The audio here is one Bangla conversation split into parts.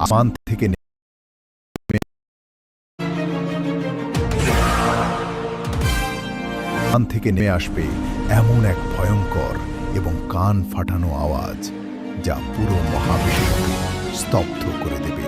আসমান থেকে নেমে আসবে এমন এক ভয়ঙ্কর এবং কান ফাটানো আওয়াজ, যা পুরো মহাবিশ্বকে স্তব্ধ করে দেবে।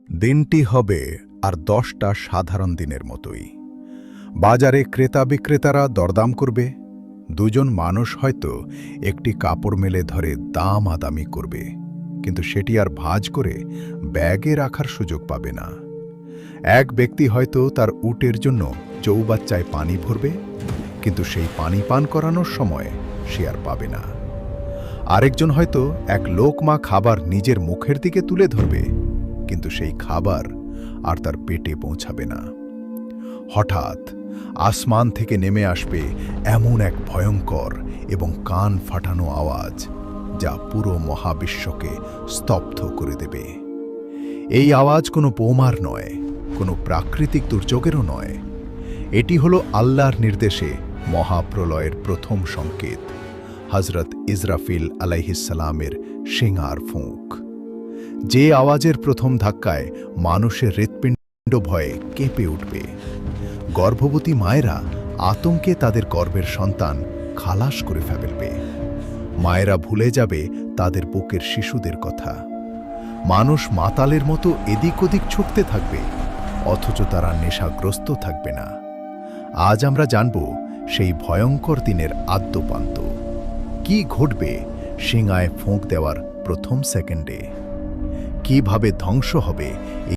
দিনটি হবে আর 10টা সাধারণ দিনের মতোই। বাজারে ক্রেতা বিক্রেতারা দরদাম করবে। দুজন মানুষ হয়তো একটি কাপড় মেলে ধরে দামাদামি করবে, কিন্তু সেটি আর ভাঁজ করে ব্যাগে রাখার সুযোগ পাবে না। এক ব্যক্তি হয়তো তার উটের জন্য চৌবাচ্চায় পানি ভরবে, কিন্তু সেই পানি পান করানোর সময় সে আর পাবে না। আরেকজন হয়তো এক লোকমা খাবার নিজের মুখের দিকে তুলে ধরবে, কিন্তু সেই খাবার আর তার পেটে পৌঁছাবে না। হঠাৎ আসমান থেকে নেমে আসবে এমন এক ভয়ঙ্কর এবং কান ফাটানো আওয়াজ, যা পুরো মহাবিশ্বকে স্তব্ধ করে দেবে। এই আওয়াজ কোনো বোমার নয়, কোনো প্রাকৃতিক দুর্যোগেরও নয়। এটি হলো আল্লাহর নির্দেশে মহাপ্রলয়ের প্রথম সংকেত, হযরত ইসরাফিল আলাইহিসসালামের শিঙার ফুঁক। যে আওয়াজের প্রথম ধাক্কায় মানুষের হৃৎপিণ্ড ভয়ে কেঁপে উঠবে। গর্ভবতী মায়েরা আতঙ্কে তাদের গর্ভের সন্তান খালাস করে ফেলবে। মায়েরা ভুলে যাবে তাদের বুকের শিশুদের কথা। মানুষ মাতালের মতো এদিক ওদিক ছুটতে থাকবে, অথচ তারা নেশাগ্রস্ত থাকবে না। আজ আমরা জানব সেই ভয়ঙ্কর দিনের আদ্যোপান্ত। কি ঘটবে শিঙায় ফোঁক দেওয়ার প্রথম সেকেন্ডে? কিভাবে ধ্বংস হবে